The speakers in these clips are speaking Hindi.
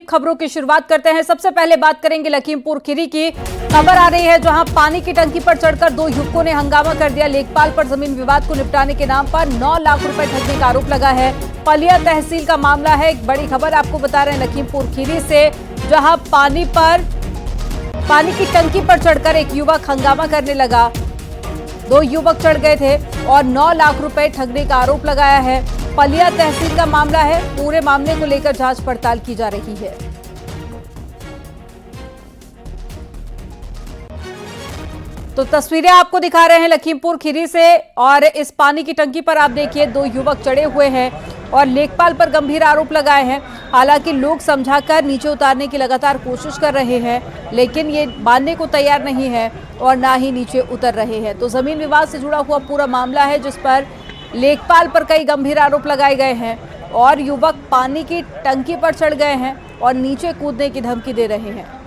खबरों की शुरुआत करते हैं। सबसे पहले बात करेंगे लखीमपुर खीरी की। खबर आ रही है जहां पानी की टंकी पर चढ़कर 2 युवकों ने हंगामा कर दिया। लेखपाल पर जमीन विवाद को निपटाने के नाम पर 9 लाख रुपए ठगने का आरोप लगा है। पलिया तहसील का मामला है। एक बड़ी खबर आपको बता रहे हैं लखीमपुर खीरी से, जहां पानी की टंकी पर चढ़कर एक युवक हंगामा करने लगा। 2 युवक चढ़ गए थे और 9 लाख रुपए ठगने का आरोप लगाया है। पलिया तहसील का मामला है। पूरे मामले को लेकर जांच पड़ताल की जा रही है। तो तस्वीरें आपको दिखा रहे हैं लखीमपुर खीरी से, और इस पानी की टंकी पर आप देखिए 2 युवक चढ़े हुए हैं और लेखपाल पर गंभीर आरोप लगाए हैं। हालांकि लोग समझाकर नीचे उतारने की लगातार कोशिश कर रहे हैं, लेकिन ये मानने को तैयार नहीं है और ना ही नीचे उतर रहे हैं। तो जमीन विवाद से जुड़ा हुआ पूरा मामला है, जिस पर लेखपाल पर कई गंभीर आरोप लगाए गए हैं और युवक पानी की टंकी पर चढ़ गए हैं और नीचे कूदने की धमकी दे रहे हैं।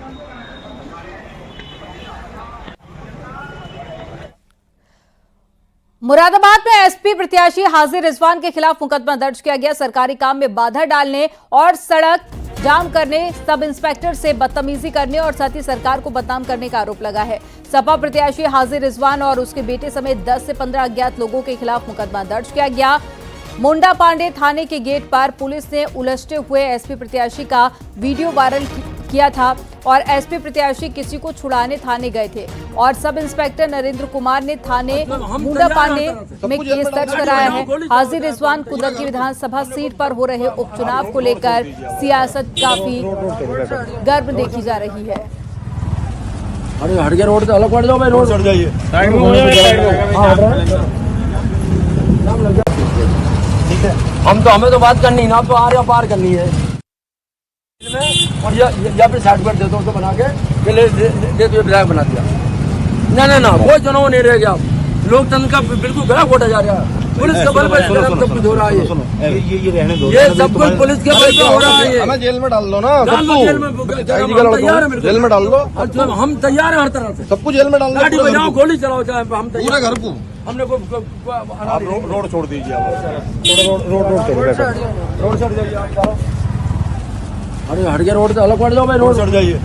मुरादाबाद में एसपी प्रत्याशी हाजिर रिजवान के खिलाफ मुकदमा दर्ज किया गया। सरकारी काम में बाधा डालने और सड़क जाम करने, सब इंस्पेक्टर से बदतमीजी करने और साथ ही सरकार को बदनाम करने का आरोप लगा है। सपा प्रत्याशी हाजिर रिजवान और उसके बेटे समेत 10 से 15 अज्ञात लोगों के खिलाफ मुकदमा दर्ज किया गया। मुंडा पांडे थाने के गेट पर पुलिस ने उलझते हुए एसपी प्रत्याशी का वीडियो वायरल किया था और एसपी प्रत्याशी किसी को छुड़ाने थाने गए थे और सब इंस्पेक्टर नरेंद्र कुमार ने थाने मुंडा पांडे में केस दर्ज कराया है। हाजिर रिजवान कुदर की विधानसभा सीट पर हो रहे उपचुनाव को लेकर सियासत काफी गर्म देखी जा रही है। अरे हट गया रोड से, अलग पड़ जाओ भाई, रोड चढ़ जाइए। ठीक है, हमें तो बात करनी ना, तो आर या पार करनी है। और या फिर सर्टिफिकेट दे दो उसको बना के दे तो विधायक बना दिया। ना कोई चुनाव नहीं रह गया। लोकतंत्र का बिल्कुल गला घोटा जा रहा है। पुलिस के बल पर सब कुछ हो रहा है। ये रहने दो, ये सब कुछ पुलिस के बल पर हो रहा है। हमें जेल में डाल दो ना, जेल में डाल दो। हम तैयार हैं हर तरह से, सबको जेल में डाल दो। गाड़ी बजाओ, गोली चलाओ, चाहे हम पूरे घर को हमने रोड छोड़ दीजिए। रोड छोड़ जाइए आप। अरे हट गया रोड से, अलग पड़ जाओ भाई, रोड चढ़ जाइए।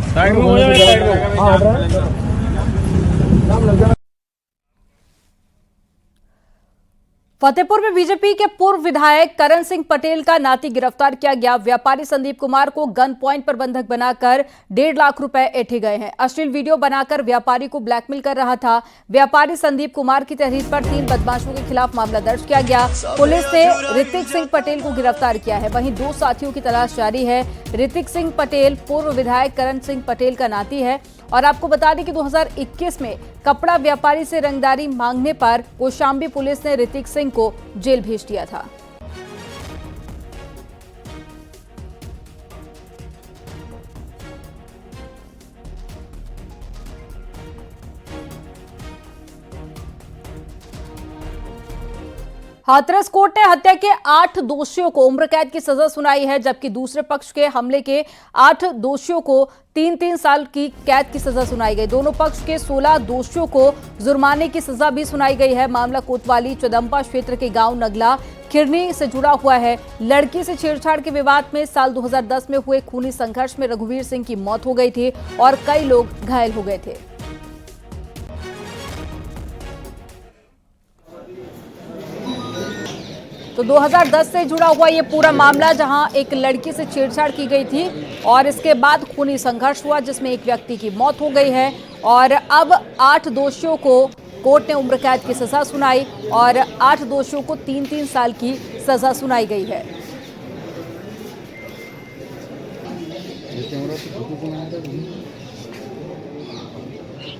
फतेहपुर में बीजेपी के पूर्व विधायक करण सिंह पटेल का नाती गिरफ्तार किया गया। व्यापारी संदीप कुमार को गन पॉइंट पर बंधक बनाकर 1.5 लाख रुपए ऐंठे गए हैं। अश्लील वीडियो बनाकर व्यापारी को ब्लैकमेल कर रहा था। व्यापारी संदीप कुमार की तहरीर पर 3 बदमाशों के खिलाफ मामला दर्ज किया गया। पुलिस ने ऋतिक सिंह पटेल को गिरफ्तार किया है। वहीं 2 साथियों की तलाश जारी है। ऋतिक सिंह पटेल पूर्व विधायक करण सिंह पटेल का नाती है और आपको बता दें कि 2021 में कपड़ा व्यापारी से रंगदारी मांगने पर कौशाम्बी पुलिस ने ऋतिक सिंह को जेल भेज दिया था। हाथरस कोर्ट ने हत्या के 8 दोषियों को उम्र कैद की सजा सुनाई है, जबकि दूसरे पक्ष के हमले के 8 दोषियों को 3-3 साल की कैद की सजा सुनाई गई। दोनों पक्ष के 16 दोषियों को जुर्माने की सजा भी सुनाई गई है। मामला कोतवाली चदंपा क्षेत्र के गांव नगला खिरनी से जुड़ा हुआ है। लड़की से छेड़छाड़ के विवाद में साल 2010 में हुए खूनी संघर्ष में रघुवीर सिंह की मौत हो गई थी और कई लोग घायल हो गए थे। तो 2010 से जुड़ा हुआ ये पूरा मामला, जहां एक लड़की से छेड़छाड़ की गई थी और इसके बाद खूनी संघर्ष हुआ जिसमें एक व्यक्ति की मौत हो गई है और अब 8 दोषियों को कोर्ट ने उम्र कैद की सजा सुनाई और 8 दोषियों को 3-3 साल की सजा सुनाई गई है।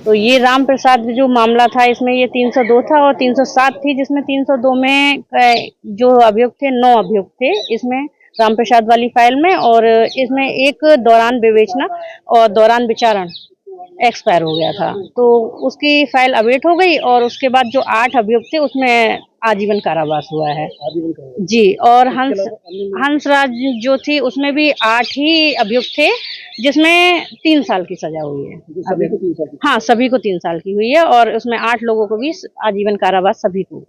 तो ये राम प्रसाद जो मामला था, इसमें ये 302 था और 307 थी, जिसमें 302 में जो अभियुक्त थे 9 अभियुक्त थे इसमें राम प्रसाद वाली फाइल में, और इसमें एक दौरान विवेचना और दौरान विचारण एक्सपायर हो गया था, तो उसकी फाइल अवेट हो गई और उसके बाद जो 8 अभियुक्त थे उसमें आजीवन कारावास हुआ है जी। और हंसराज जो थी उसमें भी 8 ही अभियुक्त थे जिसमें 3 साल की सजा हुई है। हाँ, सभी को 3 साल की हुई है और उसमें 8 लोगों को भी आजीवन कारावास सभी को।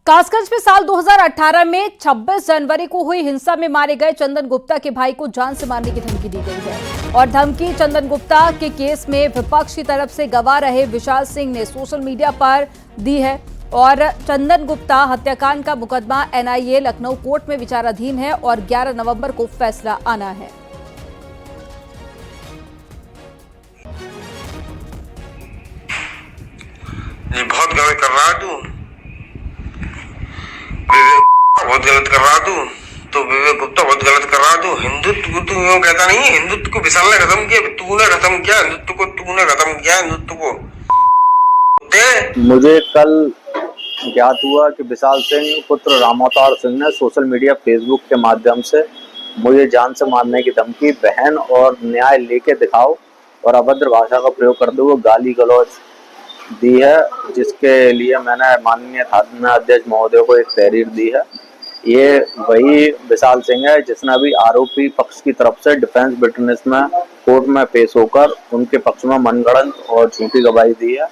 कासगंज में साल 2018 में 26 जनवरी को हुई हिंसा में मारे गए चंदन गुप्ता के भाई को जान से मारने की धमकी दी गई है। और धमकी चंदन गुप्ता के केस में विपक्ष की तरफ से गवाह रहे विशाल सिंह ने सोशल मीडिया पर दी है। और चंदन गुप्ता हत्याकांड का मुकदमा NIA लखनऊ कोर्ट में विचाराधीन है और 11 नवंबर को फैसला आना है। ये बहुत गलत कर रहा है तू, बहुत गलत कर रहा है तू, तो विवेक गुप्ता बहुत गलत कर रहा है तू। हिंदुत्व को तू यूं कहता नहीं है, हिंदुत्व को विशाल ने खत्म किया, तूने खत्म किया हिंदुत्व को, तूने खत्म किया हिंदुत्व को। मुझे कल ज्ञात हुआ कि विशाल सिंह पुत्र रामअवतार सिंह ने सोशल मीडिया फेसबुक के माध्यम से मुझे जान से मारने की धमकी, बहन और न्याय लेके दिखाओ और अभद्र भाषा का प्रयोग करते हुए गाली गलौज दी है, जिसके लिए मैंने माननीय थाना अध्यक्ष महोदय को एक तहरीर दी है। ये वही विशाल सिंह है जिसने अभी आरोपी पक्ष की तरफ से डिफेंस विटनेस में कोर्ट में पेश होकर उनके पक्ष में मनगढ़ंत और झूठी गवाही दी है।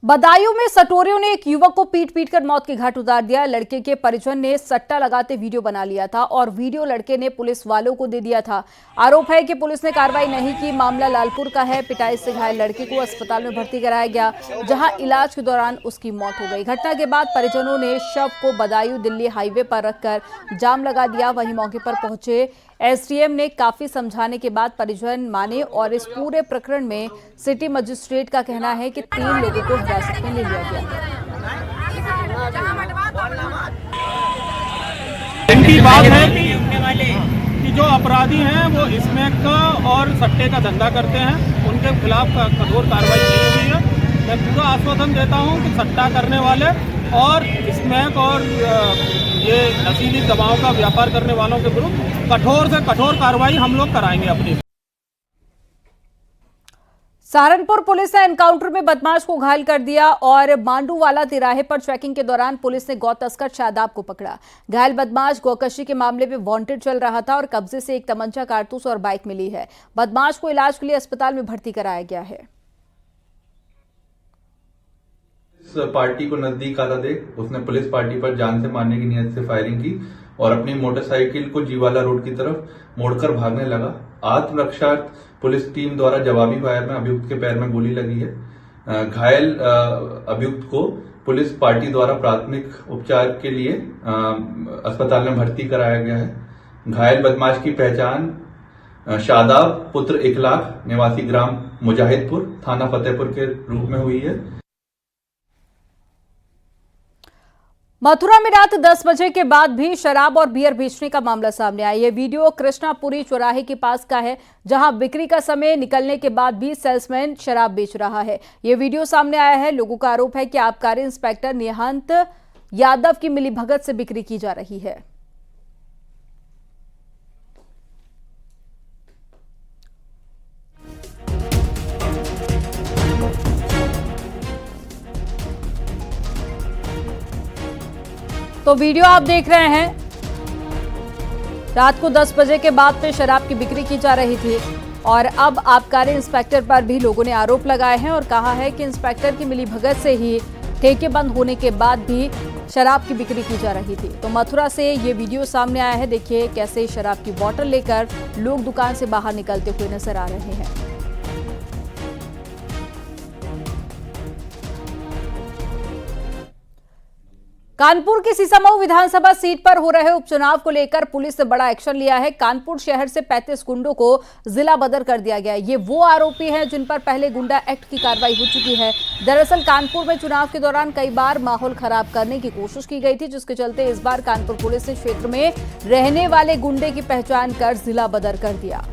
बदायूं में सटोरियों ने एक युवक को पीट कर मौत के घाट उतार दिया। लड़के के परिजन ने सट्टा लगाते वीडियो बना लिया था और वीडियो लड़के ने पुलिस वालों को दे दिया था। आरोप है कि पुलिस ने कार्रवाई नहीं की। मामला लालपुर का है। पिटाई से घायल लड़के को अस्पताल में भर्ती कराया गया, जहां इलाज के दौरान उसकी मौत हो गई। घटना के बाद परिजनों ने शव को बदायूं दिल्ली हाईवे पर रखकर जाम लगा दिया। वहीं मौके पर पहुंचे SDM ने काफी समझाने के बाद परिजन माने और इस पूरे प्रकरण में सिटी मजिस्ट्रेट का कहना है कि 3 लोगों को हिरासत में ले लिया गया। इनकी बात है कि जो अपराधी हैं वो स्मैक का और सट्टे का धंधा करते हैं, उनके खिलाफ कठोर कार्रवाई की हुई है। मैं पूरा आश्वासन देता हूं कि सट्टा करने वाले और स्मैक और ये नशीली दवाओं का व्यापार करने वालों के विरुद्ध कठोर से कठोर कार्रवाई हम लोग कराएंगे अपनी। सहारनपुर पुलिस ने एनकाउंटर में बदमाश को घायल कर दिया और मांडूवाला तिराहे पर चेकिंग के दौरान पुलिस ने गौ तस्कर शादाब को पकड़ा। घायल बदमाश गौकशी के मामले में वांटेड चल रहा था और कब्जे से एक तमंचा, कारतूस और बाइक मिली है। बदमाश को इलाज के लिए अस्पताल में भर्ती कराया गया है। पार्टी को नजदीक आता देख उसने पुलिस पार्टी पर जान से मारने की नियत से फायरिंग की और अपनी मोटरसाइकिल को जीवाला रोड की तरफ मोड़कर भागने लगा। आत्मरक्षार्थ पुलिस टीम द्वारा जवाबी फायर में अभियुक्त के पैर में गोली लगी है। घायल अभियुक्त को पुलिस पार्टी द्वारा प्राथमिक उपचार के लिए अस्पताल में भर्ती कराया गया है। घायल बदमाश की पहचान शादाब पुत्र इखलाक निवासी ग्राम मुजाहिदपुर थाना फतेहपुर के रूप में हुई है। मथुरा में रात 10 बजे के बाद भी शराब और बियर बेचने का मामला सामने आया। ये वीडियो कृष्णापुरी चौराहे के पास का है, जहां बिक्री का समय निकलने के बाद भी सेल्समैन शराब बेच रहा है। ये वीडियो सामने आया है। लोगों का आरोप है कि आबकारी इंस्पेक्टर निहंत यादव की मिलीभगत से बिक्री की जा रही है। तो वीडियो आप देख रहे हैं, रात को 10 बजे के बाद में शराब की बिक्री की जा रही थी और अब आबकारी इंस्पेक्टर पर भी लोगों ने आरोप लगाए हैं और कहा है कि इंस्पेक्टर की मिलीभगत से ही ठेके बंद होने के बाद भी शराब की बिक्री की जा रही थी। तो मथुरा से ये वीडियो सामने आया है। देखिए कैसे शराब की बोतल लेकर लोग दुकान से बाहर निकलते हुए नजर आ रहे हैं। कानपुर की सीसामऊ विधानसभा सीट पर हो रहे उपचुनाव को लेकर पुलिस ने बड़ा एक्शन लिया है। कानपुर शहर से 35 गुंडों को जिला बदर कर दिया गया है। ये वो आरोपी हैं जिन पर पहले गुंडा एक्ट की कार्रवाई हो चुकी है। दरअसल कानपुर में चुनाव के दौरान कई बार माहौल खराब करने की कोशिश की गई थी, जिसके चलते इस बार कानपुर पुलिस ने क्षेत्र में रहने वाले गुंडे की पहचान कर जिला बदर कर दिया।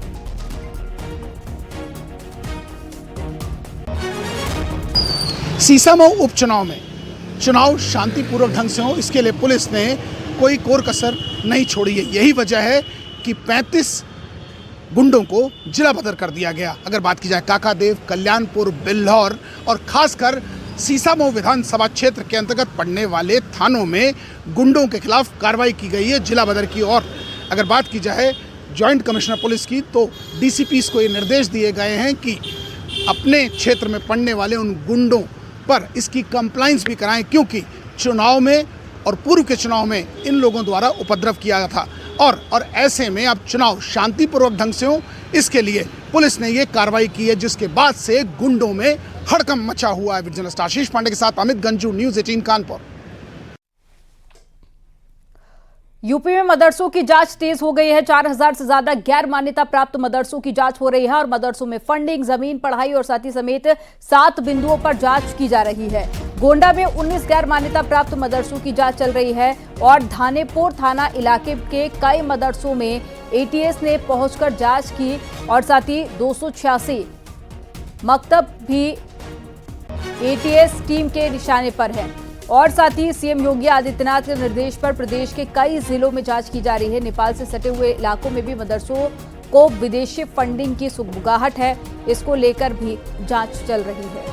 सीसामऊ उपचुनाव में चुनाव शांतिपूर्वक ढंग से हो, इसके लिए पुलिस ने कोई कोर कसर नहीं छोड़ी है। यही वजह है कि 35 गुंडों को जिला बदर कर दिया गया। अगर बात की जाए काकादेव, कल्याणपुर, बिल्हौर और खासकर सीसामऊ विधानसभा क्षेत्र के अंतर्गत पड़ने वाले थानों में गुंडों के खिलाफ कार्रवाई की गई है जिला बदर की। और अगर बात की जाए जॉइंट कमिश्नर पुलिस की, तो DCPs को ये निर्देश दिए गए हैं कि अपने क्षेत्र में पड़ने वाले उन गुंडों पर इसकी कंप्लाइंस भी कराएं, क्योंकि चुनाव में और पूर्व के चुनाव में इन लोगों द्वारा उपद्रव किया गया था और ऐसे में अब चुनाव शांतिपूर्वक ढंग से हो, इसके लिए पुलिस ने ये कार्रवाई की है, जिसके बाद से गुंडों में हड़कंप मचा हुआ है। जर्नलिस्ट आशीष पांडे के साथ अमित गंजू, न्यूज़ 18 कानपुर। यूपी में मदरसों की जांच तेज हो गई है। 4000 से ज्यादा गैर मान्यता प्राप्त मदरसों की जांच हो रही है और मदरसों में फंडिंग, जमीन, पढ़ाई और साथी समेत 7 बिंदुओं पर जांच की जा रही है। गोंडा में 19 गैर मान्यता प्राप्त मदरसों की जांच चल रही है और धानेपुर थाना इलाके के कई मदरसों में एटीएस ने पहुंचकर जांच की और साथ ही 286 मकतब भी एटीएस टीम के निशाने पर है और साथ ही सीएम योगी आदित्यनाथ के निर्देश पर प्रदेश के कई जिलों में जांच की जा रही है। नेपाल से सटे हुए इलाकों में भी मदरसों को विदेशी फंडिंग की सुगबुगाहट है, इसको लेकर भी जांच चल रही है।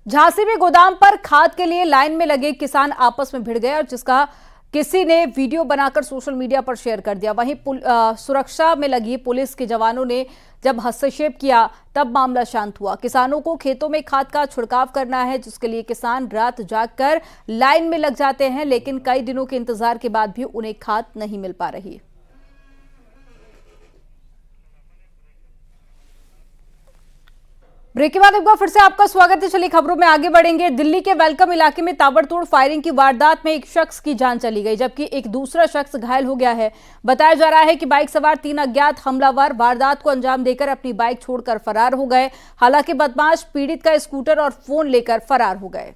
झांसी में गोदाम पर खाद के लिए लाइन में लगे किसान आपस में भिड़ गए और जिसका किसी ने वीडियो बनाकर सोशल मीडिया पर शेयर कर दिया। वहीं सुरक्षा में लगी पुलिस के जवानों ने जब हस्तक्षेप किया तब मामला शांत हुआ। किसानों को खेतों में खाद का छिड़काव करना है, जिसके लिए किसान रात जागकर लाइन में लग जाते हैं, लेकिन कई दिनों के इंतजार के बाद भी उन्हें खाद नहीं मिल पा रही। ब्रेक के बाद एक बार फिर से आपका स्वागत है। चलिए खबरों में आगे बढ़ेंगे। दिल्ली के वेलकम इलाके में ताबड़तोड़ फायरिंग की वारदात में एक शख्स की जान चली गई, जबकि एक दूसरा शख्स घायल हो गया है। बताया जा रहा है कि बाइक सवार 3 अज्ञात हमलावर वारदात को अंजाम देकर अपनी बाइक छोड़कर फरार हो गए। हालांकि बदमाश पीड़ित का स्कूटर और फोन लेकर फरार हो गए।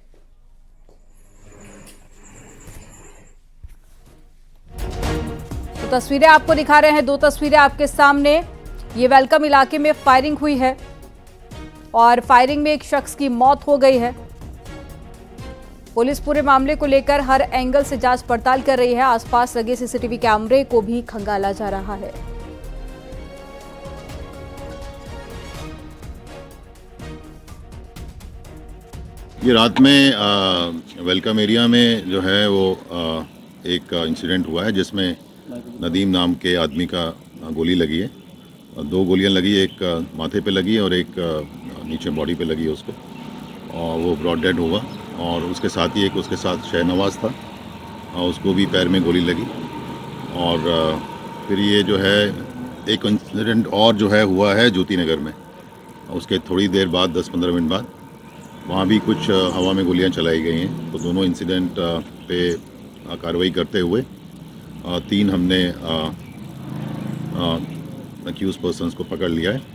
तो तस्वीरें आपको दिखा रहे हैं, 2 तस्वीरें आपके सामने। ये वेलकम इलाके में फायरिंग हुई है और फायरिंग में एक शख्स की मौत हो गई है। पुलिस पूरे मामले को लेकर हर एंगल से जांच पड़ताल कर रही है। आसपास लगे सीसीटीवी कैमरे को भी खंगाला जा रहा है। ये रात में वेलकम एरिया में जो है वो एक इंसिडेंट हुआ है, जिसमें नदीम नाम के आदमी का गोली लगी है। 2 गोलियां लगी, एक माथे पे लगी और एक नीचे बॉडी पे लगी है उसको, और वो ब्रॉड डेड होगा। और उसके साथ ही एक उसके साथ शहनवाज था, उसको भी पैर में गोली लगी। और फिर ये जो है एक इंसिडेंट और जो है हुआ है ज्योति नगर में। उसके थोड़ी देर बाद 10-15 मिनट बाद वहाँ भी कुछ हवा में गोलियां चलाई गई हैं। तो दोनों इंसिडेंट पे कार्रवाई करते हुए 3 हमने अक्यूज पर्सन्स को पकड़ लिया है।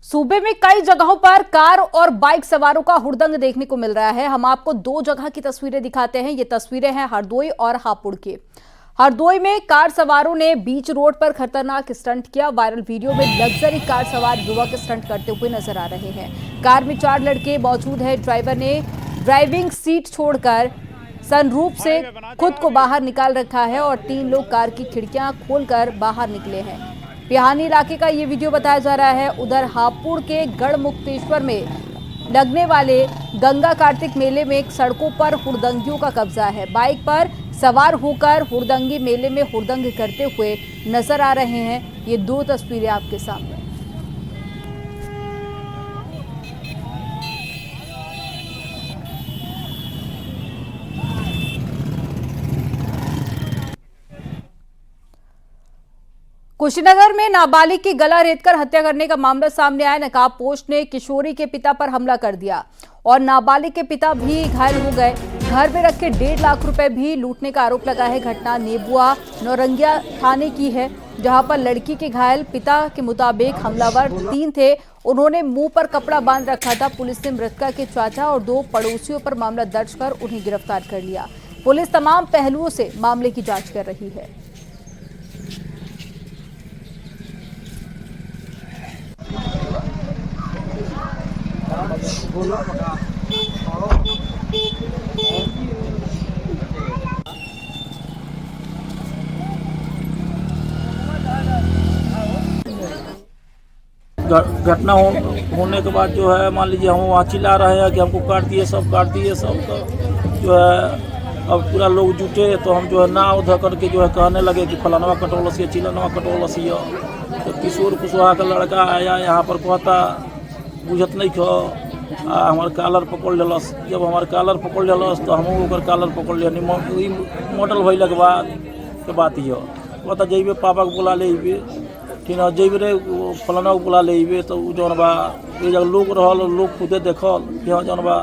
सूबे में कई जगहों पर कार और बाइक सवारों का हुड़दंग देखने को मिल रहा है। हम आपको 2 जगह की तस्वीरें दिखाते हैं। ये तस्वीरें हैं हरदोई और हापुड़ की। हरदोई में कार सवारों ने बीच रोड पर खतरनाक स्टंट किया। वायरल वीडियो में लग्जरी कार सवार युवक स्टंट करते हुए नजर आ रहे हैं। कार में 4 लड़के मौजूद हैं। ड्राइवर ने ड्राइविंग सीट छोड़कर सनरूफ से खुद को बाहर निकाल रखा है और 3 लोग कार की खिड़कियां खोलकर बाहर निकले हैं। पिहानी इलाके का ये वीडियो बताया जा रहा है। उधर हापुड़ के गढ़मुक्तेश्वर में लगने वाले गंगा कार्तिक मेले में सड़कों पर हुड़दंगियों का कब्जा है। बाइक पर सवार होकर हुड़दंगी मेले में हुड़दंग करते हुए नजर आ रहे हैं। ये 2 तस्वीरें आपके सामने। कुशीनगर में नाबालिग की गला रेतकर हत्या करने का मामला सामने आया। नकाबपोश ने किशोरी के पिता पर हमला कर दिया और नाबालिग के पिता भी घायल हो गए। घर में रखे 1.5 लाख रुपए भी लूटने का आरोप लगा है। घटना नेबुआ नौरंगिया थाने की है, जहां पर लड़की के घायल पिता के मुताबिक हमलावर 3 थे। उन्होंने मुंह पर कपड़ा बांध रखा था। पुलिस ने मृतका के चाचा और 2 पड़ोसियों पर मामला दर्ज कर उन्हें गिरफ्तार कर लिया। पुलिस तमाम पहलुओं से मामले की जांच कर रही है। घटना होने के बाद जो है मान लीजिए हम वहाँ चिल्ला रहे हैं कि हमको काट दिए सब, जो है अब पूरा लोग जुटे तो हम जो है ना उधर करके जो है कहने लगे कि फलानवा कटोलस या चिलनवा कटोलस या। तो किशोर कुशवाहा का लड़का आया यहाँ पर कहता बुझत नहीं खो हमार कॉलर पकड़ लेलस। जब हमार कॉलर पकड़ लेलस तो हम ओकर कॉलर पकड़ लिया मॉडल भैल के बाद के बात ये कहता जेबे पापा को बुला ले ठीक है जेबे रे फलाना को बुला ले तो जौन बा ये जब लोग रहल लोग खुदे देखल कि हाँ जौन बा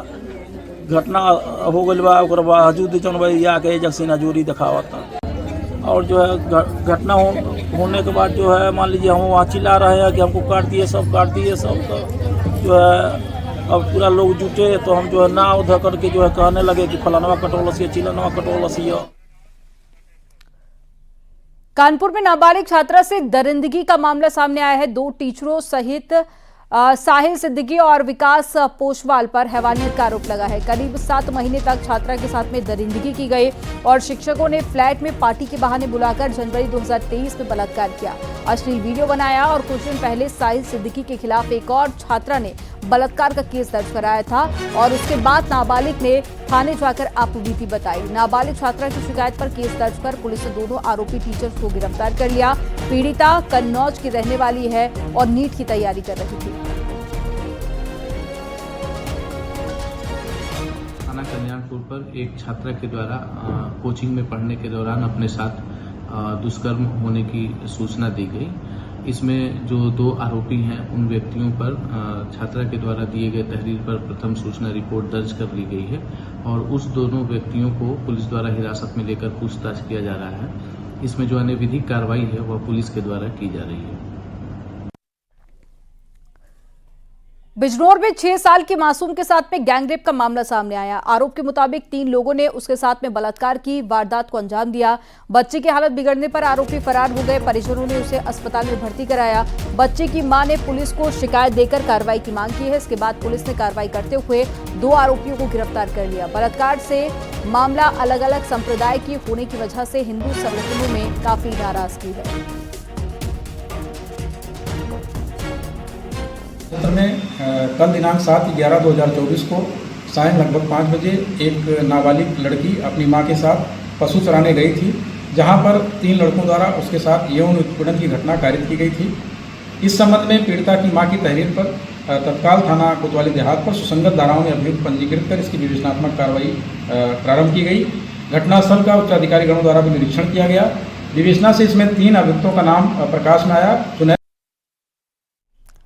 घटना हो गई बा ओकर बावजूद जौन बा आके जग सीना जोरी दिखावता। और जो है घटना होने के बाद जो है मान लीजिए हम वहाँ चिल्ला रहे हैं कि हमको काट दिए सब तो जो है अब पूरा लोग जुटे तो हम जो है ना उधर करके जो है कहने लगे कि फलानवा कटोलस या चिलनवा कटोलस या। कानपुर में नाबालिग छात्रा से दरिंदगी का मामला सामने आया है। 2 टीचरों सहित साहिल सिद्दीकी और विकास पोशवाल पर हैवानियत का आरोप लगा है। करीब 7 महीने तक छात्रा के साथ में दरिंदगी की गई और शिक्षकों ने फ्लैट में पार्टी के बहाने बुलाकर जनवरी 2023 में बलात्कार किया, अश्लील वीडियो बनाया और कुछ दिन पहले साहिल सिद्दीकी के खिलाफ एक और छात्रा ने बलात्कार का केस दर्ज कराया था और उसके बाद नाबालिग ने थाने जाकर आपबीती बताई। नाबालिग छात्रा की शिकायत पर केस दर्ज कर पुलिस ने दोनों आरोपी टीचर्स को गिरफ्तार कर लिया। पीड़िता कन्नौज की रहने वाली है और नीट की तैयारी कर रही थी। थाना कल्याणपुर पर एक छात्रा के द्वारा कोचिंग में पढ़ने के दौरान अपने साथ दुष्कर्म होने की सूचना दी गई। इसमें जो 2 आरोपी हैं उन व्यक्तियों पर छात्रा के द्वारा दिए गए तहरीर पर प्रथम सूचना रिपोर्ट दर्ज कर ली गई है और उस दोनों व्यक्तियों को पुलिस द्वारा हिरासत में लेकर पूछताछ किया जा रहा है। इसमें जो अन्य विधिक कार्रवाई है वह पुलिस के द्वारा की जा रही है। बिजनौर में 6 साल के मासूम के साथ में गैंगरेप का मामला सामने आया। आरोप के मुताबिक 3 लोगों ने उसके साथ में बलात्कार की वारदात को अंजाम दिया। बच्चे की हालत बिगड़ने पर आरोपी फरार हो गए। परिजनों ने उसे अस्पताल में भर्ती कराया। बच्चे की मां ने पुलिस को शिकायत देकर कार्रवाई की मांग की है। इसके बाद पुलिस ने कार्रवाई करते हुए 2 आरोपियों को गिरफ्तार कर लिया। बलात्कार से मामला अलग अलग संप्रदाय की होने की वजह से हिंदू संगठनों में काफी नाराजगी है। क्षेत्र में कल दिनांक 7/11/2024 को सायं लगभग 5 बजे एक नाबालिग लड़की अपनी मां के साथ पशु चराने गई थी, जहां पर 3 लड़कों द्वारा उसके साथ यौन उत्पीड़न की घटना कारित की गई थी। इस संबंध में पीड़िता की मां की तहरीर पर तत्काल थाना कोतवाली देहात पर सुसंगत धाराओं में अभियुक्त पंजीकृत कर इसकी विवेचनात्मक कार्रवाई प्रारंभ की गई। घटनास्थल का उच्चाधिकारी गणों द्वारा भी निरीक्षण किया गया। विवेचना से इसमें 3 अभियुक्तों का नाम प्रकाश में आया।